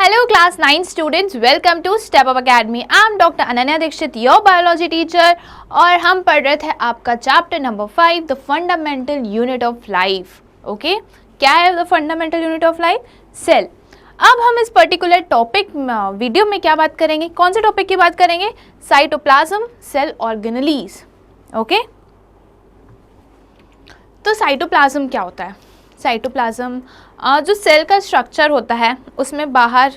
Hello class 9 students, welcome to Step Up Academy. I am Dr. Ananya Dixit, your biology teacher और हम पढ़ रहे थे आपका chapter number 5 the fundamental unit of life. Okay, क्या है the fundamental unit of life? Cell. अब हम इस पर्टिकुलर टॉपिक वीडियो में क्या बात करेंगे? कौन से टॉपिक की बात करेंगे? Cytoplasm, cell organelles. ओके, तो साइटोप्लाज्म क्या होता है? साइटोप्लाज्म जो सेल का स्ट्रक्चर होता है उसमें बाहर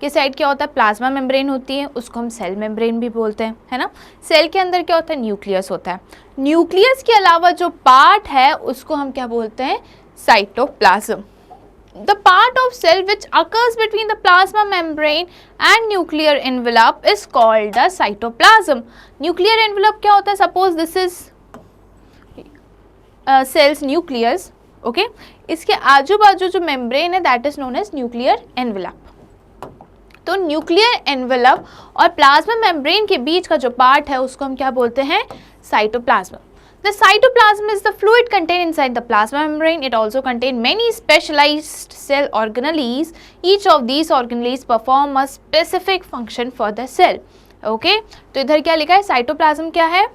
के साइड क्या होता है? प्लाज्मा मेम्ब्रेन होती है, उसको हम सेल मेम्ब्रेन भी बोलते हैं, है ना. सेल के अंदर क्या होता है? न्यूक्लियस होता है. न्यूक्लियस के अलावा जो पार्ट है उसको हम क्या बोलते हैं? Cytoplasm. The part of cell which occurs between the plasma membrane and nuclear envelope is called the cytoplasm. Nuclear envelope क्या होता है? Suppose this is cells nucleus. Okay, इसके आजू बाजू जो मेम्ब्रेन है that is known as nuclear envelope. तो nuclear envelope और प्लाज्मा मेम्ब्रेन के बीच का जो पार्ट है उसको हम क्या बोलते हैं? Cytoplasm. The cytoplasm is the fluid contained inside the plasma membrane. It also contains many specialized cell organelles. Each of these organelles perform a specific function for the cell. Okay? तो इधर क्या लिखा है? साइटोप्लाज्म क्या है?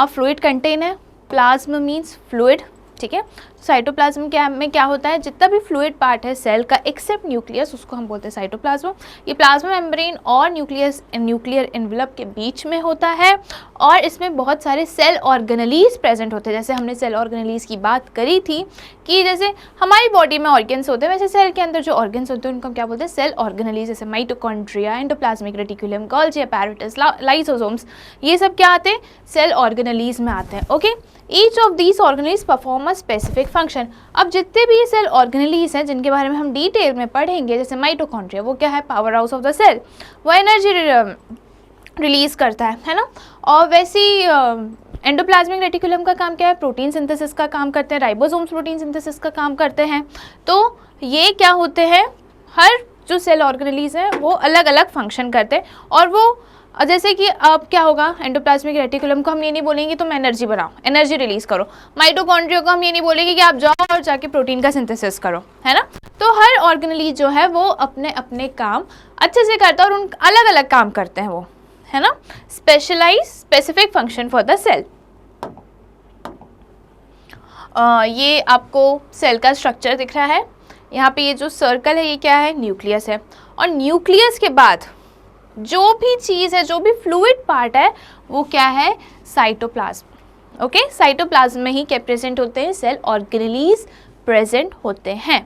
Fluid contain है. Plasm means fluid. ठीक है, साइटोप्लाज्म क्या में क्या होता है? जितना भी फ्लूइड पार्ट है सेल का एक्सेप्ट न्यूक्लियस उसको हम बोलते हैं साइटोप्लाज्म. ये प्लाज्मा मेम्ब्रेन और न्यूक्लियर एनवेलप के बीच में होता है और इसमें बहुत सारे सेल ऑर्गेनेलीज प्रेजेंट होते हैं. जैसे हमने सेल ऑर्गेनेलीज की बात करी थी कि जैसे हमारी बॉडी में ऑर्गन्स होते हैं वैसे सेल के अंदर जो ऑर्गन्स होते हैं उनको हम क्या बोलते हैं? Cell organelles. जैसे mitochondria, endoplasmic reticulum, Golgi apparatus, lysosomes, ये सब क्या आते हैं? सेल ऑर्गेनेलीज में आते हैं. Okay, each of these organelles perform a specific function. अब जितने भी सेल ऑर्गेनेलीज हैं जिनके बारे में हम डिटेल में पढ़ेंगे, जैसे माइटोकॉन्ड्रिया वो क्या है? Power house of the cell, वो एनर्जी रिलीज करता है ना. और वैसी एंडोप्लाज्मिक रेटिकुलम का काम क्या है? प्रोटीन सिंथेसिस का काम करते हैं. राइबोसोम्स प्रोटीन सिंथेसिस का काम करते हैं. तो ये क्या होते हैं? हर जो सेल ऑर्गेनेलीज हैं वो अलग अलग फंक्शन करते हैं. और वो जैसे कि अब क्या होगा? एंडोप्लाज्मिक रेटिकुलम को हम ये नहीं बोलेंगे तुम एनर्जी बनाओ, एनर्जी रिलीज करो. माइटोकॉन्ड्रिया को हम ये नहीं बोलेंगे कि आप जाओ और जाके प्रोटीन का सिंथेसिस करो, है ना. तो हर ऑर्गेनेली जो है वो अपने अपने काम अच्छे से करता है और उन अलग अलग काम करते हैं वो, है ना. Specialise specific function for the cell. ये आपको सेल का स्ट्रक्चर दिख रहा है. यहाँ पे ये जो सर्कल है ये क्या है? न्यूक्लियस है. और न्यूक्लियस के बाद जो भी चीज़ है, जो भी फ्लूइड पार्ट है वो क्या है? साइटोप्लाज्म. ओके, साइटोप्लाज्म में ही क्या प्रेजेंट होते हैं? सेल ऑर्गेनेलीज प्रेजेंट होते हैं.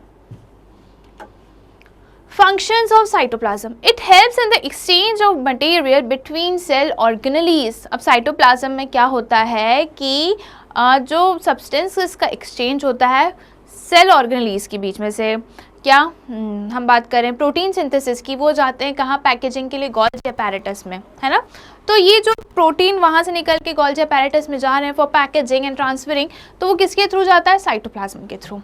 Functions of cytoplasm. It helps in the exchange of material between cell organelles. अब साइटोप्लाज्म में क्या होता है कि जो सब्सटेंसेस का एक्सचेंज होता है सेल ऑर्गेनेलीज के बीच में से, क्या हम बात करें प्रोटीन सिंथेसिस की, वो जाते हैं कहाँ? पैकेजिंग के लिए गोल्जी अपैरेटस में, है ना. तो ये जो प्रोटीन वहाँ से निकल के गोल्जी अपैरेटस में जा रहे हैं फॉर पैकेजिंग एंड ट्रांसफरिंग, तो वो किसके थ्रू जाता है? साइटोप्लाज्म के through.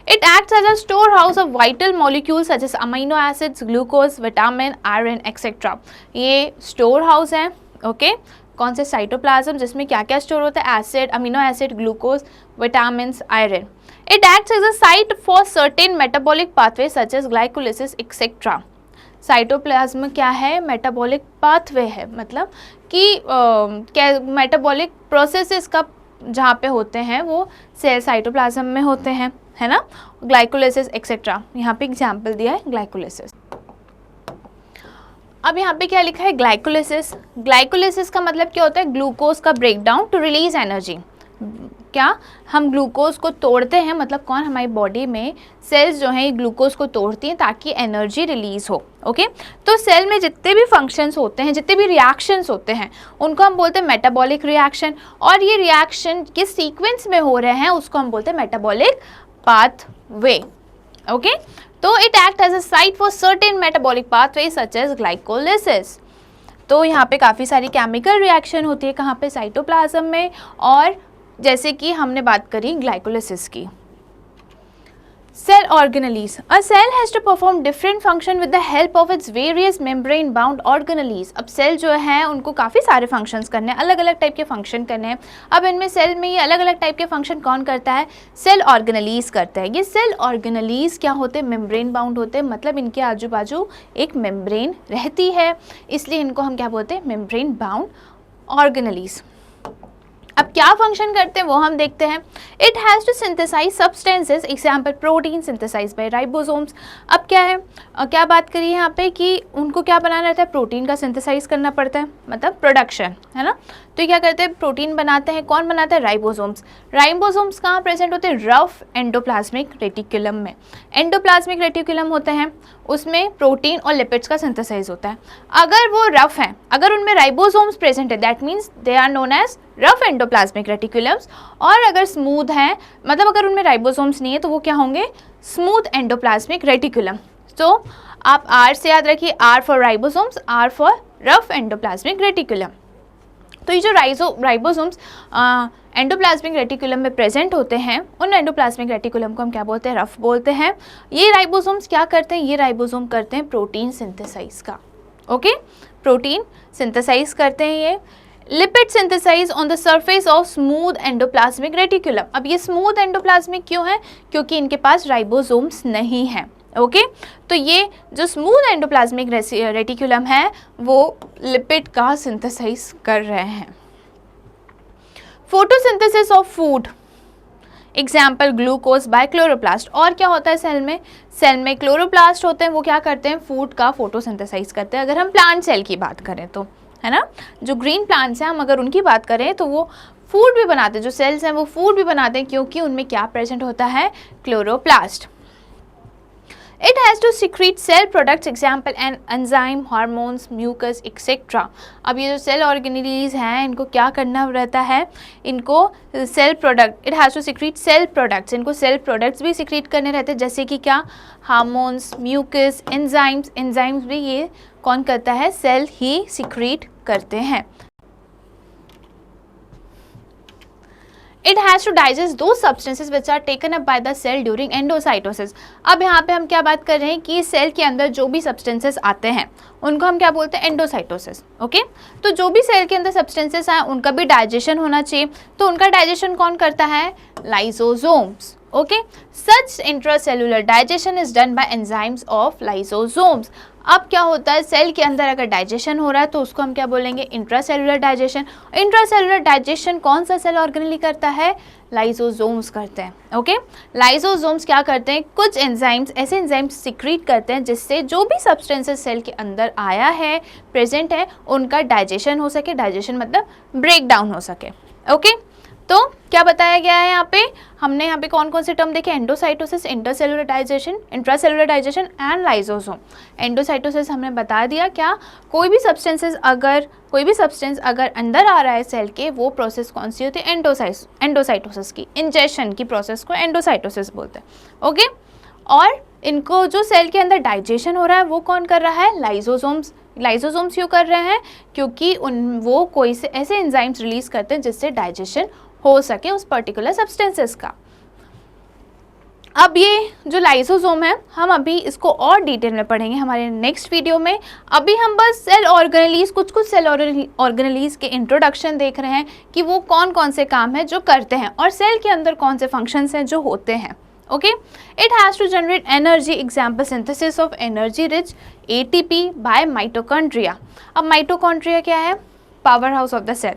It acts as a storehouse of vital molecules such as amino acids, glucose, vitamin, iron, etc. ये store house है. ओके, कौन से? साइटोप्लाज्म, जिसमें क्या क्या स्टोर होता है? Acid, amino acid, glucose, vitamin, iron. It acts as a site for certain metabolic pathways such as glycolysis, etc. Cytoplasm क्या है? मेटाबॉलिक पाथवे है, मतलब कि मेटाबॉलिक प्रोसेसेस का जहाँ पे होते हैं वो सेल साइटोप्लाज्म में होते हैं, है ना. ग्लाइकोलिसिस एक्सेट्रा, यहाँ पे एग्जाम्पल दिया है ग्लाइकोलिसिस. अब यहाँ पे क्या लिखा है? ग्लाइकोलिसिस. ग्लाइकोलिसिस का मतलब क्या होता है? ग्लूकोज का ब्रेकडाउन टू रिलीज एनर्जी. क्या हम ग्लूकोज को तोड़ते हैं, मतलब कौन? हमारी बॉडी में सेल्स जो हैं ग्लूकोज को तोड़ती हैं ताकि एनर्जी रिलीज हो. ओके, तो सेल में जितने भी फंक्शंस होते हैं, जितने भी रिएक्शंस होते हैं उनको हम बोलते हैं मेटाबॉलिक रिएक्शन. और ये रिएक्शन किस सीक्वेंस में हो रहे हैं उसको हम बोलते हैं मेटाबॉलिक पाथवे. ओके, तो it act as a site for certain metabolic pathway such as glycolysis. तो यहाँ पे काफ़ी सारी केमिकल रिएक्शन होती है कहाँ पे? साइटोप्लाज्म में. और जैसे कि हमने बात करी ग्लाइकोलिसिस की. Cell organelles. A cell has to perform different function with the help of its various membrane bound organelles. अब सेल जो है उनको काफ़ी सारे फंक्शंस करने हैं, अलग अलग टाइप के फंक्शन करने हैं. अब इनमें सेल में ये अलग अलग टाइप के फंक्शन कौन करता है? सेल ऑर्गेनेलीज करता है. ये सेल ऑर्गेनेलीज क्या होते हैं? मेम्ब्रेन बाउंड होते हैं, मतलब इनके आजू बाजू एक मेम्ब्रेन रहती है, इसलिए इनको हम क्या बोलते हैं? Membrane bound organelles. अब क्या फंक्शन करते हैं वो हम देखते हैं. It has to synthesise substances, example protein synthesise by ribosomes. अब क्या है, क्या बात करिए यहाँ पे कि उनको क्या बनाना रहता है? प्रोटीन का सिंथेसाइज करना पड़ता है, मतलब प्रोडक्शन, है ना. तो ये क्या करते हैं? प्रोटीन बनाते हैं. कौन बनाता है? राइबोसोम्स. राइबोसोम्स कहाँ प्रेजेंट होते हैं? रफ एंडोप्लाज्मिक रेटिकुलम में. एंडोप्लाज्मिक रेटिकुलम होते हैं, उसमें प्रोटीन और लिपिड्स का सिंथेसाइज होता है. अगर वो रफ हैं, अगर उनमें राइबोसोम्स प्रेजेंट है, that means they are known as rough endoplasmic reticulums. और अगर स्मूथ हैं, मतलब अगर उनमें राइबोसोम्स नहीं है तो वो क्या होंगे? Smooth endoplasmic reticulum. तो आप आर से याद रखिए, R for ribosomes, R for rough endoplasmic reticulum. तो ये जो राइबोसोम्स एंडोप्लाज्मिक रेटिकुलम में प्रेजेंट होते हैं, उन एंडोप्लाज्मिक रेटिकुलम को हम क्या बोलते हैं? रफ बोलते हैं. ये राइबोसोम्स क्या करते हैं? ये राइबोसोम करते हैं प्रोटीन सिंथेसाइज का. ओके, प्रोटीन सिंथेसाइज करते हैं ये. Lipid synthesise on the surface of smooth endoplasmic reticulum. अब ये स्मूथ एंडोप्लाज्मिक क्यों है? क्योंकि इनके पास राइबोसोम्स नहीं हैं. ओके, तो ये जो स्मूथ एंडोप्लाज्मिक रेटिकुलम है वो लिपिड का सिंथेसाइज कर रहे हैं. Photosynthesis of food, example glucose by chloroplast. और क्या होता है सेल में? सेल में क्लोरोप्लास्ट होते हैं, वो क्या करते हैं? फूड का फोटोसिंथेसाइज करते हैं. अगर हम प्लांट सेल की बात करें तो, है ना, जो ग्रीन प्लांट्स हैं, हम अगर उनकी बात करें तो वो फूड भी बनाते हैं. जो सेल्स हैं वो फूड भी बनाते हैं, क्योंकि उनमें क्या प्रेजेंट होता है? Chloroplast. It has to secrete cell products, example an enzyme, hormones, mucus, etc. अब ये जो सेल ऑर्गेनेलीज हैं, इनको क्या करना रहता है? इनको cell product, it has to secrete cell products. इनको सेल प्रोडक्ट्स भी सिक्रीट करने रहते हैं, जैसे कि क्या? Hormones, mucus, enzymes. एंजाइम्स भी ये कौन करता है? सेल ही सिक्रीट करते हैं. It has to digest those substances which are taken up by the cell during endocytosis. अब यहाँ पे हम क्या बात कर रहे हैं कि सेल के अंदर जो भी सब्सटेंसेस आते हैं उनको हम क्या बोलते हैं? एंडोसाइटोसिस. ओके, तो जो भी सेल के अंदर सब्सटेंसेस आए उनका भी डाइजेशन होना चाहिए. तो उनका डाइजेशन कौन करता है? Lysosomes. Okay, such intracellular digestion is done by enzymes of lysosomes. अब क्या होता है? सेल के अंदर अगर डाइजेशन हो रहा है तो उसको हम क्या बोलेंगे? Intracellular digestion. इंट्रासेलुलर डाइजेशन कौन सा सेल ऑर्गेनेली करता है? लाइसोसोम्स करते हैं. ओके, लाइसोसोम्स क्या करते हैं? कुछ एंजाइम्स, ऐसे एंजाइम्स सिक्रीट करते हैं जिससे जो भी सब्सटेंसेस सेल के अंदर आया है, प्रेजेंट है, उनका डाइजेशन हो सके. डाइजेशन मतलब ब्रेक डाउन हो सके. ओके, तो क्या बताया गया है यहाँ पे? हमने यहाँ पे कौन कौन से टर्म देखे? Endocytosis, intercellular digestion, intracellular digestion and lysosome. Endocytosis हमने बता दिया, क्या? कोई भी सब्सटेंस अगर अंदर आ रहा है सेल के, वो प्रोसेस कौन सी होती है? एंडोसाइटोसिस की. इंजेक्शन की प्रोसेस को एंडोसाइटोसिस बोलते हैं. ओके, और इनको जो सेल के अंदर डाइजेशन हो रहा है वो कौन कर रहा है? लाइसोसोम्स. लाइसोसोम्स क्यों कर रहे हैं? क्योंकि वो कोई से ऐसे एंजाइम्स रिलीज करते हैं जिससे डाइजेशन हो सके उस पर्टिकुलर सब्सटेंसेस का. अब ये जो लाइसोसोम है, हम अभी इसको और डिटेल में पढ़ेंगे हमारे नेक्स्ट वीडियो में. अभी हम बस सेल ऑर्गेनेलीज, कुछ सेल ऑर्गेनेलीज के इंट्रोडक्शन देख रहे हैं कि वो कौन कौन से काम है जो करते हैं और सेल के अंदर कौन से फंक्शंस हैं जो होते हैं. Okay, it has to generate energy, example synthesis of energy rich ATP by mitochondria. अब माइटोकॉन्ड्रिया क्या है? Power house of the cell.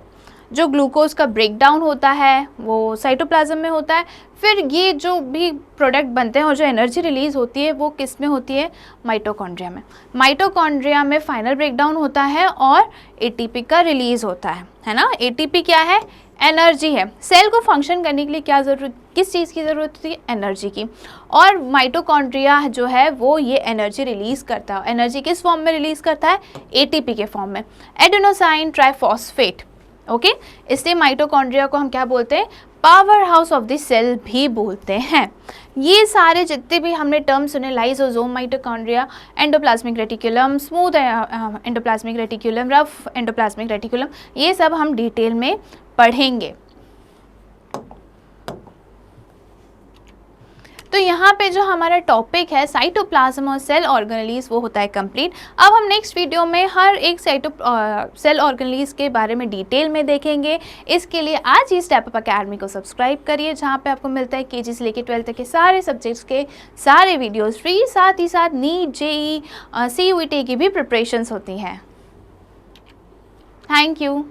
जो ग्लूकोज का ब्रेक डाउन होता है वो साइटोप्लाज्म में होता है. फिर ये जो भी प्रोडक्ट बनते हैं और जो एनर्जी रिलीज होती है वो किस में होती है? माइटोकॉन्ड्रिया में. माइटोकॉन्ड्रिया में फाइनल ब्रेक डाउन होता है और ATP का रिलीज होता है ना. ATP क्या है? एनर्जी है. सेल को फंक्शन करने के लिए क्या ज़रूरत, किस चीज़ की ज़रूरत होती है? एनर्जी की. और माइटोकॉन्ड्रिया जो है वो ये एनर्जी रिलीज़ करता है. एनर्जी किस फॉर्म में रिलीज़ करता है? ATP के फॉर्म में. Adenosine triphosphate. ओके, इसलिए माइटोकॉन्ड्रिया को हम क्या बोलते हैं? Power house of the cell भी बोलते हैं. ये सारे जितने भी हमने टर्म सुने, lysosome, mitochondria, endoplasmic reticulum, smooth endoplasmic reticulum, rough endoplasmic reticulum, ये सब हम डिटेल में पढ़ेंगे. तो तो यहाँ पे जो हमारा टॉपिक है साइटोप्लाज्म और सेल ऑर्गेनेलीज वो होता है कंप्लीट। अब हम नेक्स्ट वीडियो में हर एक सेल ऑर्गेनेलीज के बारे में डिटेल में देखेंगे। इसके लिए आज ही स्टेप अप अकेडमी को सब्सक्राइब करिए, जहाँ पे आपको मिलता है केजी से लेकर 12 तक के सारे सब्जेक्ट्स के सारे वीडियोज़ फ्री, साथ ही साथ नीट, जेई, CUET की भी प्रिपरेशंस होती हैं। Thank you.